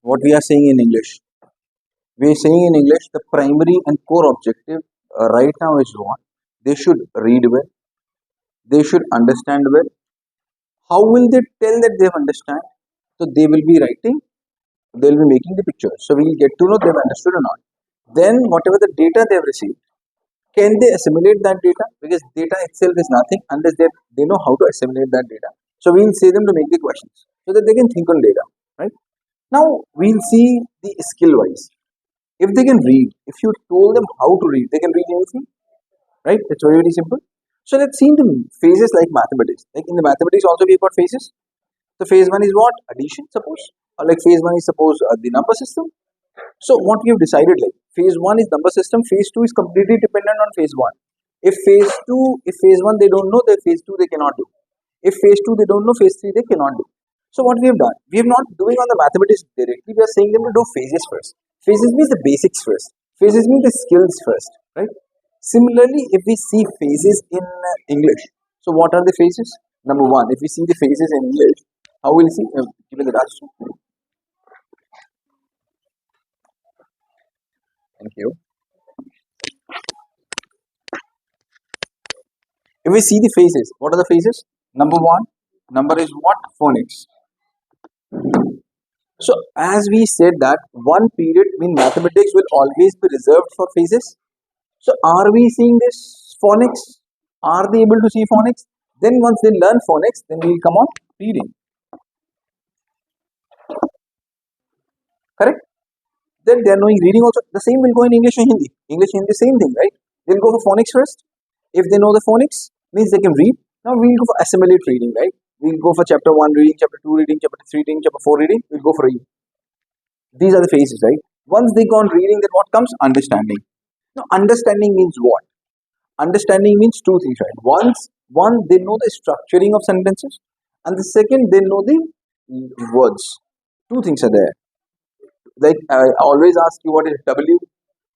what we are saying in English. We are saying in English the primary and core objective right now is what? They should read well, they should understand well. How will they tell that they understand? So they will be writing, they will be making the pictures. So we will get to know they've understood or not. Then whatever the data they have received, can they assimilate that data? Because data itself is nothing unless they know how to assimilate that data. So we will say them to make the questions so that they can think on data, right? Now we'll see the skill wise. If they can read, if you told them how to read, they can read anything, right? It's very, very simple. So let's see the phases like mathematics. Like in the mathematics also we've got phases. So phase one is what? Addition, suppose. Or like phase one is suppose the number system. So what we have decided, like phase one is number system, phase two is completely dependent on phase one. If phase one they don't know, then phase two they cannot do. If phase two they don't know, phase three they cannot do. So what we have done, we have not doing on the mathematics directly, we are saying them to do phases first. Phases means the basics first. Phases means the skills first, right? Similarly, if we see phases in English, so what are the phases? Number one, if we see the phases in English, how will we see? Give me the last one. Thank you. If we see the phases, what are the phases? Number one, number is what? Phonics. So as we said that one period in mathematics will always be reserved for phases. So are we seeing this phonics? Are they able to see phonics? Then once they learn phonics, then we will come on reading. Correct? Then they are knowing reading also. The same will go in English and Hindi. English and Hindi, same thing, right? They'll go for phonics first. If they know the phonics, means they can read. Now we'll go for assimilate reading, right? We'll go for chapter 1 reading, chapter 2 reading, chapter 3 reading, chapter 4 reading. We'll go for reading. These are the phases, right? Once they go on reading, then what comes? Understanding. Now, understanding means what? Understanding means two things, right? One, they know the structuring of sentences, and the second, they know the words. Two things are there. Like I always ask you, what is W?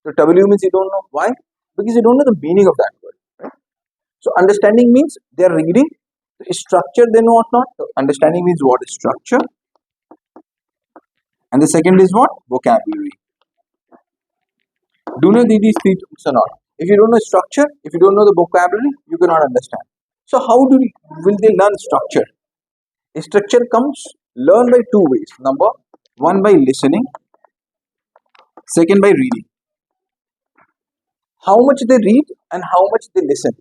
So W means you don't know. Why? Because you don't know the meaning of that word. Right? So understanding means they are reading. The structure they know or not. So understanding means what is structure, and the second is what? Vocabulary. Do you know these three things or not? If you don't know structure, if you don't know the vocabulary, you cannot understand. So how will they learn structure? Structure comes learn by two ways. Number one, by listening. Second, by reading. How much they read and how much they listen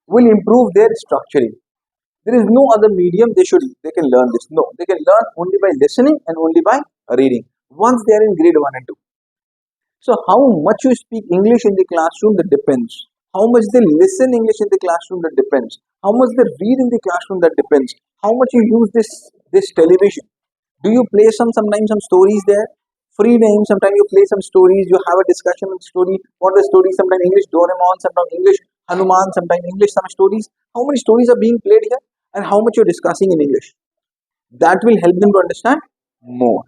will improve their structuring. There is no other medium they can learn this. No, they can learn only by listening and only by reading. Once they are in grade 1 and 2. So how much you speak English in the classroom, that depends. How much they listen English in the classroom, that depends. How much they read in the classroom, that depends. How much you use this television. Do you play sometimes some stories there? Free name, sometimes you play some stories, you have a discussion on story. What are the stories? Sometimes English Doraemon, sometimes English Hanuman, sometimes English some stories. How many stories are being played here? And how much you're discussing in English? That will help them to understand more.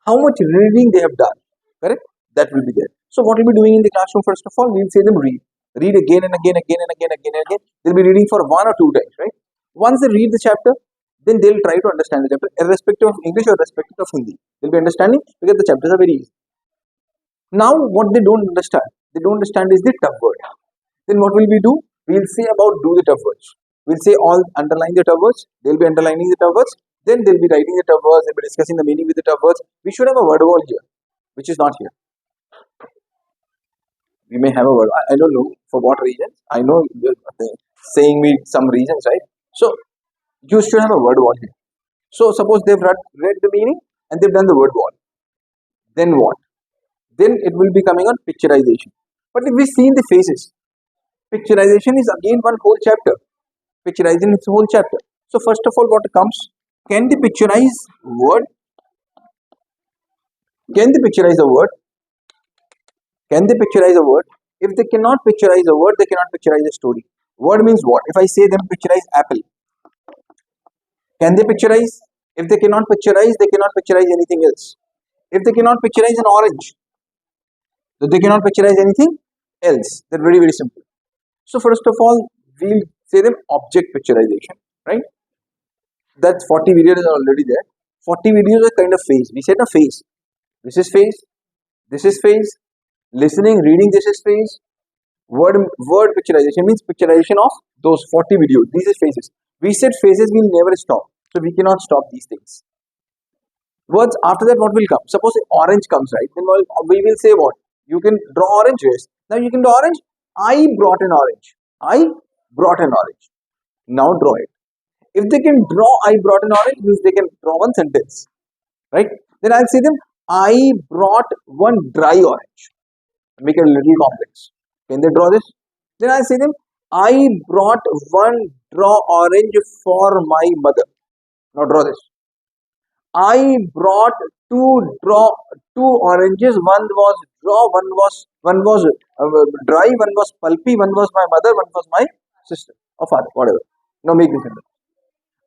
How much reading they have done, correct? That will be there. So what we'll be doing in the classroom, first of all, we'll say them read. Read again and again, again and again, again and again. They'll be reading for 1 or 2 times, right? Once they read the chapter, then they'll try to understand the chapter, irrespective of English or irrespective of Hindi. They'll be understanding because the chapters are very easy. Now, what they don't understand is the tough word. Then what will we do? We'll say about do the tough words. We'll say all underline the tough words. They'll be underlining the tough words. Then they'll be writing the tough words. They'll be discussing the meaning with the tough words. We should have a word wall here, which is not here. We may have a word. I don't know for what reasons. I know they're saying me some reasons, right? So you should have a word wall here. So suppose they've read the meaning and they've done the word wall. Then what? Then it will be coming on picturization. But if we see in the phases, picturization is again one whole chapter. Picturizing is a whole chapter. So first of all, what comes? Can they picturize word? Can they picturize a word? Can they picturize a word? If they cannot picturize a word, they cannot picturize a story. Word means what? If I say them picturize apple, can they picturize? If they cannot picturize, they cannot picturize anything else. If they cannot picturize an orange, so they cannot picturize anything else. They're very, very simple. So first of all, we'll say them object picturization, right? That's 40 videos are already there. 40 videos are kind of phase. We said a phase. This is phase. This is phase. Listening, reading, this is phase. Word picturization means picturization of those 40 videos. These is phases. We said phases will never stop. So we cannot stop these things. Words after that, what will come? Suppose orange comes, right? Then we will say what? You can draw orange, yes. Now you can draw orange. I brought an orange. I brought an orange. Now draw it. If they can draw I brought an orange, means they can draw one sentence, right? Then I'll say them, I brought one dry orange. Make it a little complex. Can they draw this? Then I'll say them, I brought one draw orange for my mother. Now draw this. I brought two oranges. One was draw, one was dry, one was pulpy, one was my mother, one was my sister or father, whatever. Now make this sentence.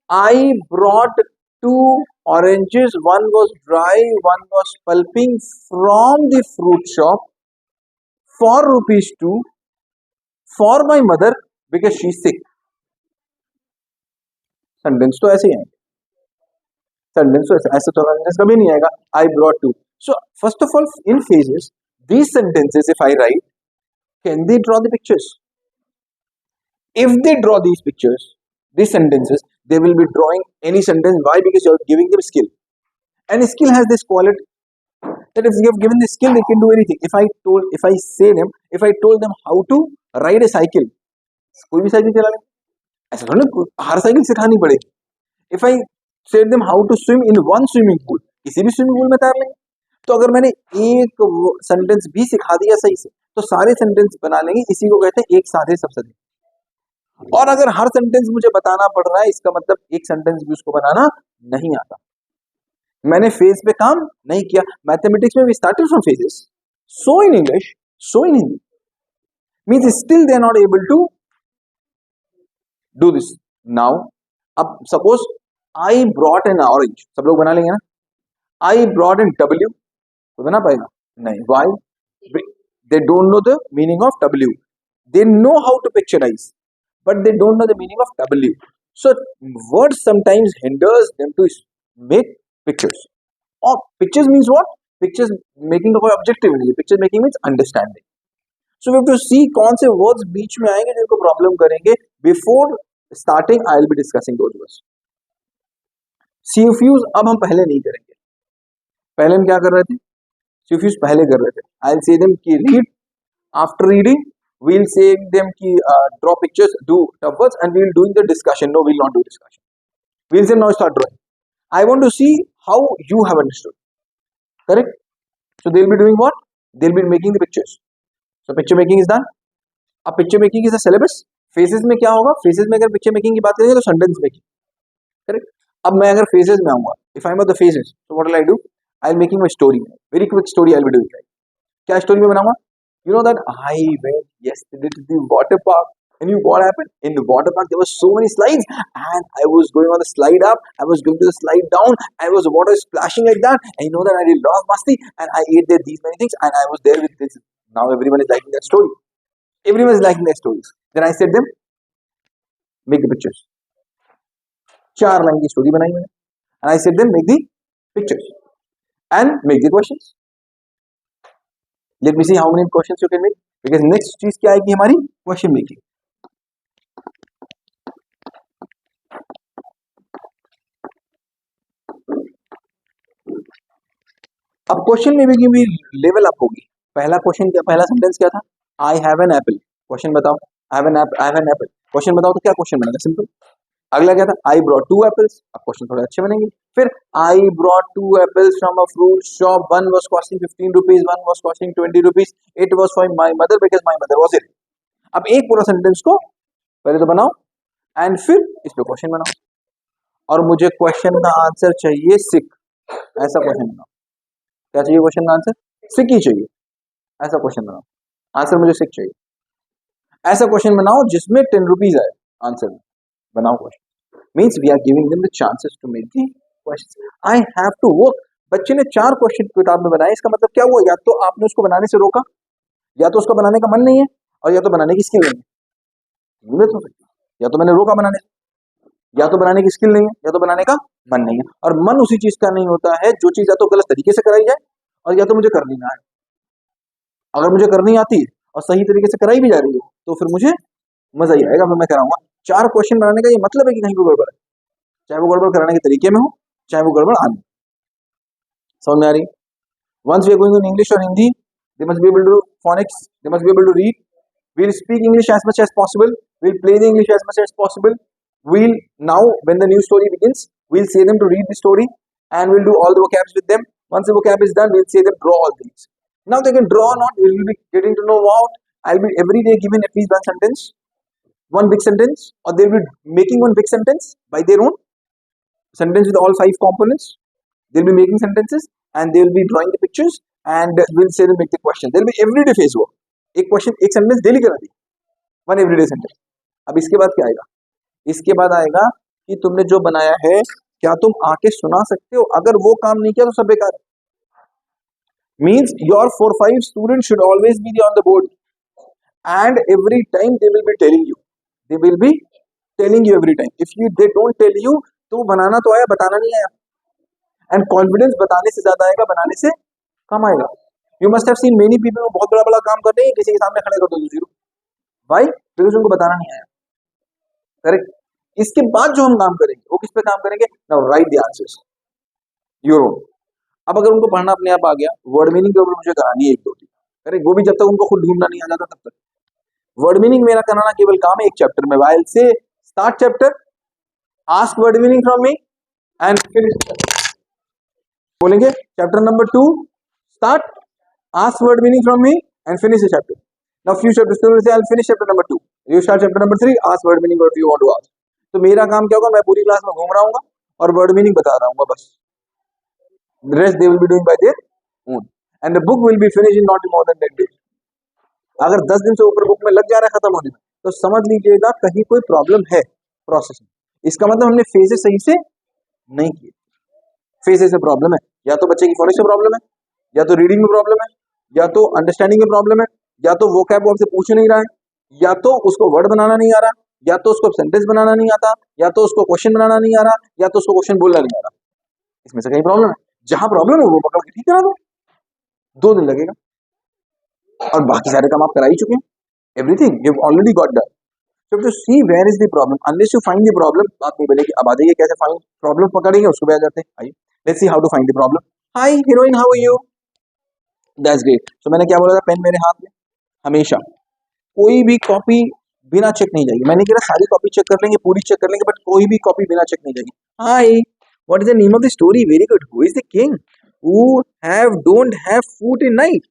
I brought two oranges. One was dry, one was pulping from the fruit shop for ₹2 for my mother because she's sick. Sentence तो ऐसे ही आएंगे. Sentence तो ऐसे तो sentence कभी नहीं आएगा. I brought two. So first of all, in phases, these sentences, if I write, can they draw the pictures? If they draw these pictures, these sentences, they will be drawing any sentence. Why? Because you are giving them skill, and skill has this quality that if you have given the skill, they can do anything. If I told them how to ride a cycle, कोई भी cycle चला ले, ऐसा थोड़ा ना हर cycle सिखानी पड़ेगी. If I said them how to swim in one swimming pool, किसी भी स्विमिंग पूल में तैर लेंगे. तो अगर मैंने एक सेंटेंस भी सिखा दिया सही से, तो सारे सेंटेंस बना लेंगे. इसी को कहते हैं एक साधे सब सधे. और अगर हर सेंटेंस मुझे बताना पड़ रहा है, इसका मतलब एक सेंटेंस भी उसको बनाना नहीं आता. मैंने फेज पे काम नहीं किया. मैथमेटिक्स में we started from phases. So in English, so in Hindi means still they are not able to do this. Now अब suppose I brought an orange, सब लोग बना लेंगे ना. आई ब्रॉट एन डब्ल्यू, तो बना पाएगा नहीं. Why? They don't know the meaning of W. They know how to picturise, but they don't know the meaning of W. So words sometimes hinders them to make pictures. Or pictures means what? Pictures making का कोई objective नहीं है. Picture making means understanding. So we have to see कौन से words बीच में आएंगे जिनको problem करेंगे. Before starting, I will be discussing those words. CFUs अब हम पहले नहीं करेंगे. पहले हम क्या कर रहे थे? CFUs पहले कर रहे थे. I'll say them कि read. After reading, we'll say them ki draw pictures, do tough words, and we'll doing the discussion. No, we'll not do discussion. We'll say now start drawing. I want to see how you have understood. Correct? So they'll be doing what? They'll be making the pictures. So picture making is done. अब picture making is a syllabus. Phases में क्या होगा? Phases में अगर picture making की बात करेंगे तो sentence making. Correct? अब मैं अगर phases में आऊँगा, if I'm at the phases, so what will I do? I'll making my story. Very quick story I'll be doing. क्या story में बनाऊँगा? You know that I went yesterday to the water park, and you what happened? In the water park there were so many slides, and I was going on the slide up, I was going to the slide down, and was water splashing like that, and you know that I did lot of masti, and I ate there these many things, and I was there with this. Now everyone is liking that story. Everyone is liking their stories. Then I said them, make the pictures. 4 line की story बनाई मैंने, and I said them make the pictures and make the questions. Let me see how many questions you can make, because next चीज क्या आएगी हमारी? Question making. अब question में भी लेवल अप होगी. पहला क्वेश्चन क्या, पहला सेंटेंस क्या था? I have an apple. Question बताओ. I have an apple. Question बताओ तो क्या क्वेश्चन बनेगा? सिंपल. अगला क्या था? I brought 2 apples. अब क्वेश्चन थोड़े अच्छे बनेंगे. फिर I brought 2 apples from a fruit shop. One was costing ₹15, one was costing ₹20. It was for my mother because my mother was ill. अब एक पूरा सेंटेंस को पहले तो बनाओ, एंड फिर इस पे क्वेश्चन बनाओ. और मुझे क्वेश्चन का आंसर चाहिए सिक. ऐसा क्वेश्चन बनाओ. क्या चाहिए क्वेश्चन का आंसर? सिक ही चाहिए. ऐसा क्वेश्चन बनाओ. आंसर मुझे सिक चाहिए. ऐसा क्वेश्चन बनाओ जिसमें ₹10 आए आंसर में. बनाओ question. Means we are giving them the chances to make the question. I have to work. बच्चे ने 4 क्वेश्चन किताब में बनाए. इसका मतलब क्या हुआ? या तो आपने उसको बनाने से रोका, या तो उसका बनाने का मन नहीं है, और या तो बनाने की स्किल नहीं है. या तो मैंने रोका बनाने, या तो बनाने की स्किल नहीं है, या तो बनाने का मन नहीं है. और मन उसी चीज का नहीं होता है जो चीज या तो गलत तरीके से कराई जाए, और या तो मुझे करनी ना है। अगर मुझे करनी आती है और सही तरीके से कराई भी जा रही है तो फिर मुझे मजा ही आएगा, फिर मैं कराऊंगा। 4 क्वेश्चन बनाने का ये मतलब है कि कहीं कोई गड़बड़ है, चाहे वो गड़बड़ कराने के तरीके में हो, चाहे वो गड़बड़ आने। समझ में आ रही? Once we are going in English or Hindi, they must be able to do phonics, they must be able to read. We'll speak English as much as possible. We'll play the English as much as possible. We'll now, when the new story begins, we'll say them to read the story and we'll do all the vocabs with them. Once the vocab is done, we'll say them draw all things. Now they can draw or not, we'll be getting to know what. I'll be every day given at least one sentence, one big sentence, or they'll be making one big sentence by their own sentence with all 5 components. They'll be making sentences and they'll be drawing the pictures and we'll say them make the question. They'll be everyday phase work. एक question एक sentence daily करा दी, one everyday sentence. अब इसके बाद क्या आएगा? इसके बाद आएगा कि तुमने जो बनाया है क्या तुम आके सुना सकते हो? अगर वो काम नहीं किया तो सब बेकार है। Means your 4-5 students should always be on the board and every time they will be telling you, they will be telling you every time. If you they don't tell you तो बनाना तो आया, बताना नहीं आया। एंड कॉन्फिडेंस बताने से ज्यादा आएगा, बनाने से कम आएगा। You must have seen many people बहुत बड़ा बड़ा काम कर रहे हैं, किसी के सामने खड़े कर दो जीरो, भाई बिकॉज उनको बताना नहीं आया। करेक्ट। इसके बाद जो हम काम करेंगे वो किस पे काम करेंगे? Now right the answers your own. अब अगर उनको पढ़ना अपने आप आ गया, वर्ड मीनिंग के ऊपर मुझे करानी है 1-2 3, करेक्ट, वो भी जब तक उनको खुद ढूंढना नहीं आ जाता तब तक। वर्ड मीनिंग मेरा कराना केवल काम है एक चैप्टर में। वाइल से start chapter, ask word meaning from me and finish. बोलेंगे chapter number 2 start, ask word meaning from me and finish the chapter. Now few chapters students say I'll finish chapter number 2, you start chapter number 3, ask word meaning what you want to ask. तो मेरा काम क्या होगा? मैं पूरी class में घूम रहा हूँ और वर्ड मीनिंग बता रहा हूँ बस। The rest they will be doing by their own and the book will be finished in not more than 10 days. अगर 10 दिन से ऊपर बुक में लग जा रहा है खत्म होने में तो समझ लीजिएगा कहीं कोई प्रॉब्लम है प्रोसेस में। इसका मतलब हमने फेजेस सही से नहीं किए। फेजेस से प्रॉब्लम है, या तो बच्चे की फोनिक्स में प्रॉब्लम है, या तो रीडिंग में प्रॉब्लम है, या तो अंडरस्टैंडिंग में प्रॉब्लम है, या तो वोकैब वर्ड से पूछ नहीं रहा है, या तो उसको वर्ड बनाना नहीं आ रहा, या तो उसको सेंटेंस बनाना नहीं आता, या तो उसको क्वेश्चन बनाना नहीं आ रहा, या तो उसको क्वेश्चन बोलना नहीं आ रहा। इसमें से कहीं प्रॉब्लम है। जहां प्रॉब्लम है वो पकड़ के ठीक करा दो, 2 दिन लगेगा और बाकी सारे काम आप करा ही चुके हैं। Everything you already got done. So to see where is the problem, unless you find the problem, बात नहीं बनेगी। अब आ जाइए कैसे फाइंड प्रॉब्लम पकड़ेंगे उसको भी आ जाते हैं। आइए let's see how to find the problem. Hi heroine, how are you? That's great. So मैंने क्या बोला था? पेन मेरे हाथ में हमेशा, कोई भी कॉपी बिना चेक नहीं जाएगी। मैंने कहा सारी कॉपी चेक कर लेंगे, पूरी चेक कर लेंगे, बट कोई भी कॉपी बिना चेक नहीं जाएगी। Hi, what is the name of the story? Very good. Who is the king who have don't have food in night?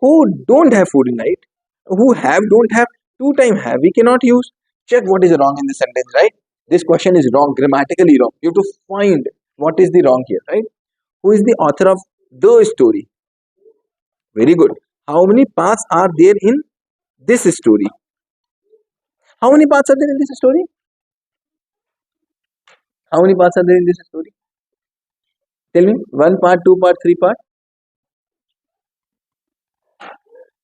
Who don't have food in night? Who have don't have two time have we cannot use. Check what is wrong in the sentence, right? This question is wrong, grammatically wrong. You have to find what is the wrong here, right? Who is the author of the story? Very good. How many parts are there in this story? How many parts are there in this story? How many parts are there in this story? Tell me. 1 part, 2 part, 3 part.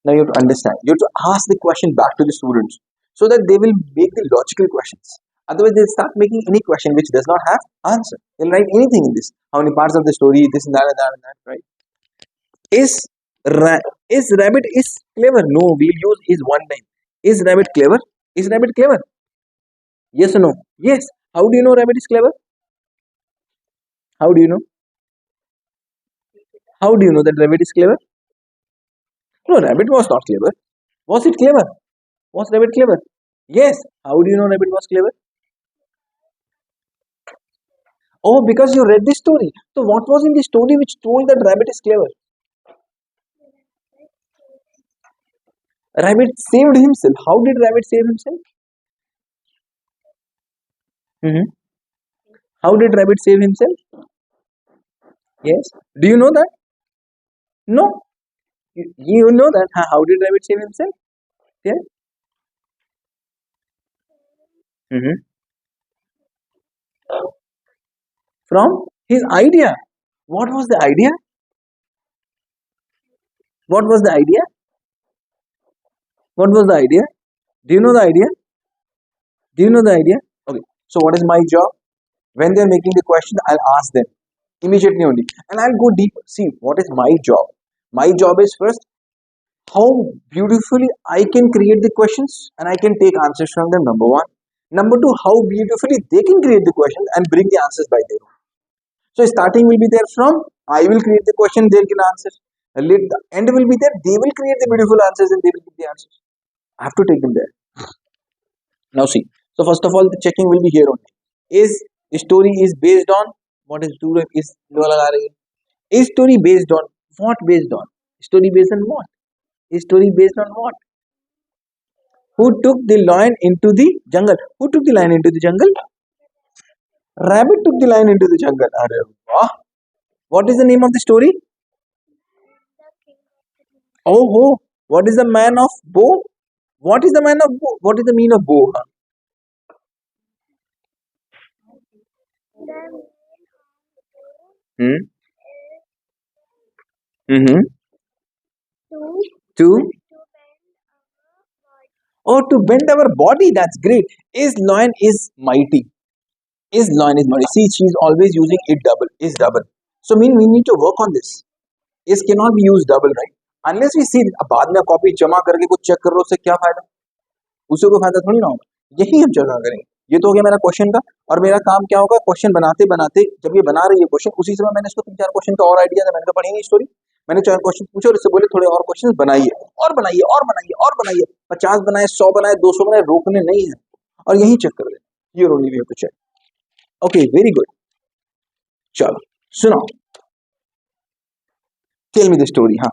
Now you have to understand. You have to ask the question back to the students so that they will make the logical questions. Otherwise, they'll start making any question which does not have answer. They'll write anything in this. How many parts of the story? This and that and that and that. Right? Is rabbit is clever? No, we'll use is one time. Is rabbit clever? Is rabbit clever? Yes or no? Yes. How do you know rabbit is clever? How do you know? How do you know that rabbit is clever? No, rabbit was not clever. Was it clever? Was rabbit clever? Yes. How do you know rabbit was clever? Oh, because you read the story. So what was in the story which told that rabbit is clever? Rabbit saved himself. How did rabbit save himself? How did rabbit save himself? Yes. Do you know that? No. You know that. How did rabbit save himself? Yeah. From his idea. What was the idea? What was the idea? What was the idea? Do you know the idea? Do you know the idea? Okay. So what is my job? When they are making the question, I'll ask them. immediately only. And I'll go deep. See, what is my job? My job is first how beautifully I can create the questions and I can take answers from them. Number one. Number two, how beautifully they can create the questions and bring the answers by their own. So starting will be there from I will create the question, they'll get answers. The end will be there, they will create the beautiful answers and they will give the answers. I have to take them there. Now see. So first of all, the checking will be here only. Is story is based on what is is story based on what based on? Story based on what? Is story based on what? Who took the lion into the jungle? Who took the lion into the jungle? Rabbit took the lion into the jungle. Arey wah. What is the name of the story? Oh, oh. What is the man of bow? What is the man of bow? What is the mean of bow? Huh? Hmm? Mm-hmm. To oh, to bend our body. That's great. Is lion is mighty. Is lion is mighty. See, she's always using it double. Is double. So mean we need to work on this. Is cannot be used double, right? Unless we see अब बाद में copy जमा करके कुछ check कर लो उससे क्या फायदा? उससे कोई फायदा थोड़ी ना होगा. यही हम जगह करेंगे. ये तो हो गया मेरा क्वेश्चन का. और मेरा काम क्या होगा? क्वेश्चन बनाते बनाते जब ये बना रही है क्वेश्चन, उसी समय मैंने इसको 3-4 क्वेश्चन का और आइडिया था. मैंने कहा पढ़ी नहीं स्टोरी. मैंने 4 क्वेश्चन पूछे और इससे बोले थोड़े और क्वेश्चन बनाइए और बनाइए और बनाइए और बनाइए. 50 बनाए, 100 बनाए, 200 बनाए, रोकने नहीं है. और यही चेक कर लेना. Here only we have to check. Okay, very good. चलो सुनो. Tell me the story. हाँ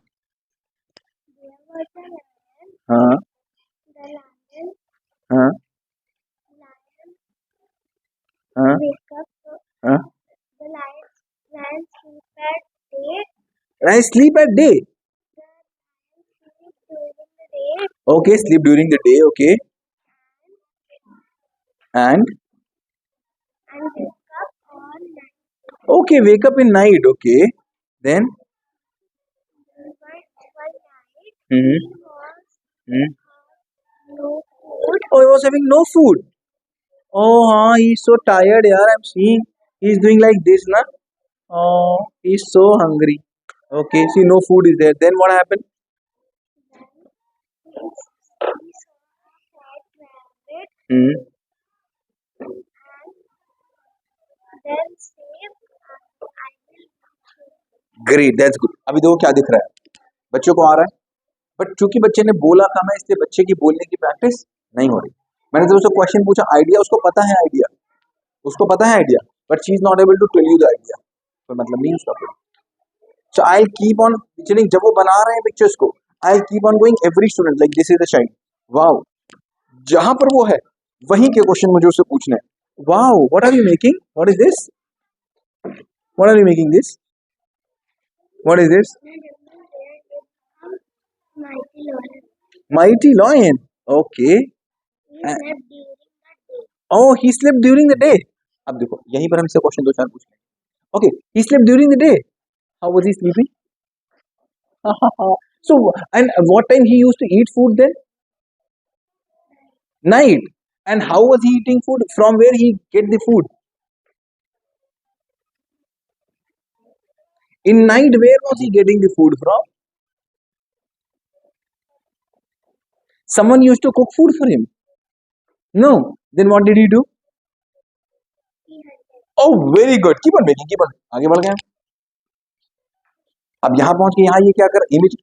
हाँ हाँ हाँ हाँ. I sleep at day. Okay, sleep during the day. Okay, and okay, wake up in night. Okay, then hmm. Oh, he was having no food. Oh, he's so tired, yaar. I'm seeing he's doing like this, na. Oh, he's so hungry. Okay, see, no food is there. Then what happened? Hmm. Great, that's good. अभी देखो क्या दिख रहा है. बच्चों को आ रहा है. बट चूंकि बच्चे ने बोला कम है इसलिए बच्चे की बोलने की प्रैक्टिस नहीं हो रही. मैंने तो उससे क्वेश्चन पूछा, आइडिया उसको पता है, idea but she is not able to tell you the idea. तो मतलब नहीं उसका कोई. So I keep on calling. जब वो बना रहे हैं पिक्चर्स को, I keep on going every student like this is the child. Wow, जहां पर वो है वहीं के क्वेश्चन मुझे उससे पूछने हैं. Wow, what are you making? What is this? What are you making this? What is this? Mighty lion. Okay. Oh, he slept during the day. अब देखो यहीं पर हम इससे क्वेश्चन 2-4 पूछ लेंगे. Okay, he slept during the day. How was he sleeping? So, and what time he used to eat food then? Night. And how was he eating food? From where he get the food? In night, where was he getting the food from? Someone used to cook food for him. No. Then what did he do? Oh, very good. Keep on making. Keep on. आगे बढ़ गए. अब यहाँ पहुंच के यहाँ ये क्या कर इमेज.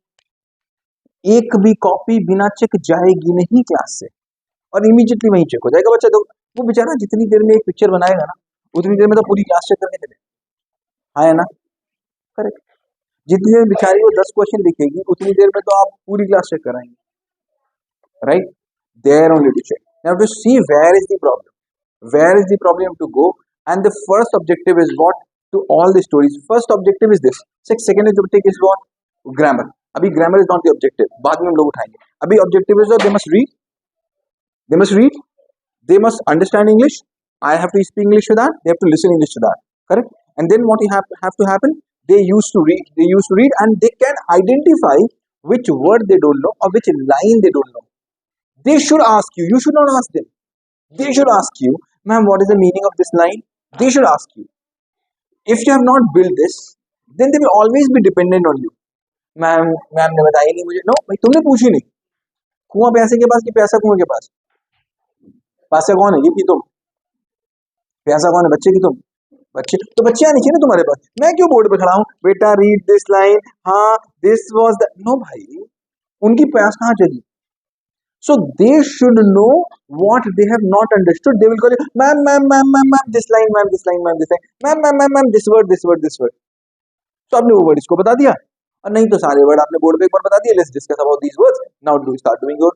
एक भी कॉपी बिना चेक जाएगी नहीं क्लास से और इमीडिएटली वहीं चेक हो जाएगा बच्चा. तो वो बेचारा जितनी देर में एक पिक्चर बनाएगा ना उतनी देर में तो पूरी क्लास चेक करके चले. हाँ है ना? करेक्ट. जितनी देर बेचारी वो 10 क्वेश्चन लिखेगी उतनी देर में तो आप पूरी क्लास चेक कराएंगे. Right. There only to check. Now to see where is the problem. Where is the problem to go. And the first objective is what to all the stories. First objective is this. Second objective is what? Grammar. अभी grammar is not the objective, बाद में हम लोग उठाएंगे. अभी objective is they must read, they must understand English. I have to speak English to that. They have to listen English to that. Correct. And then what you have to happen? They used to read and they can identify which word they don't know or which line they don't know. They should ask you. You should not ask them. They should ask you, ma'am, what is the meaning of this line? They should ask you. If you have not built this, then they will always be dependent on you. Ma'am ने बताया नहीं मुझे. No भाई, तुमने पूछी नहीं. कुआं पैसे के पास कि पैसा कुएं के पास? पैसा कौन है? ये की तुम. पैसा कौन है? बच्चे की तुम. बच्चे तो बच्चे आने चाहिए ना तुम्हारे पास. मैं क्यों बोर्ड पे खड़ा हूँ? बेटा रीड दिस लाइन. हाँ, दिस वाज द. नो भाई, उनकी प्यास कहाँ चली? So they should know what they have not understood. They will call you, ma'am, this line, ma'am, this line, ma'am, this line, ma'am, this word, this word, this word. So आपने वो word इसको बता दिया, और नहीं तो सारे word आपने बोर्ड पे एक बार बता दिए. Let's discuss about these words. Now do start doing your.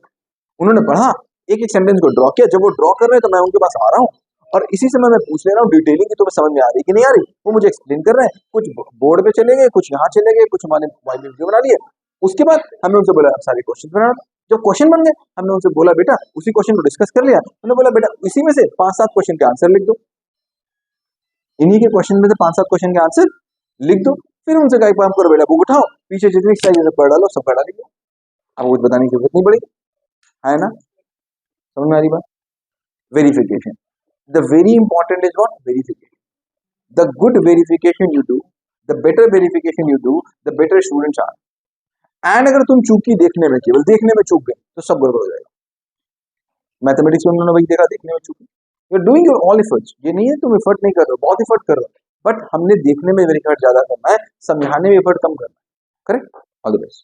उन्होंने पढ़ा, एक एक सेंटेंस को ड्रॉ किया. जब वो ड्रॉ कर रहे हैं तो मैं उनके पास आ रहा हूँ, और इसी समय मैं पूछ ले रहा हूँ डिटेलिंग कि तुम्हें समझ में आ रही कि नहीं आ रही. वो मुझे एक्सप्लेन कर रहे हैं. कुछ बोर्ड पे चले गए, कुछ यहाँ चले गए, कुछ हमारे मोबाइल में वीडियो बना लिए. उसके बाद हमने उनसे बोला आप सारे क्वेश्चन बनाना. जब क्वेश्चन बन गए, हमने उनसे बोला बेटा उसी क्वेश्चन को डिस्कस कर लिया. उन्होंने बोला बेटा इसी में से 5-7 क्वेश्चन के आंसर लिख दो. इन्हीं के क्वेश्चन में से 5-7 क्वेश्चन के आंसर लिख दो. फिर उनसे कहा काम करो बेटा, बुक उठाओ, पीछे जितनी एक्सरसाइज पढ़ डालो, सब पढ़ा लीजिए. अब कुछ बताने की जरूरत नहीं पड़ेगी, है ना? समझ में आ रही बात? Verification. The very important is what? Verification. The good verification you do, the better verification you do, the better students are. And अगर तुम चूकी देखने में, केवल देखने में चूक गए, तो सब गड़बड़ हो जाएगा. मैथमेटिक्स में उन्होंने वही देखा, देखने में चूकी. You are doing your all efforts. ये नहीं है तुम एफर्ट नहीं कर रहे हो, बहुत एफर्ट कर रहे हो, बट हमने देखने में एफर्ट ज्यादा करना है, समझाने में एफर्ट कम करना है. करेक्ट? All the best.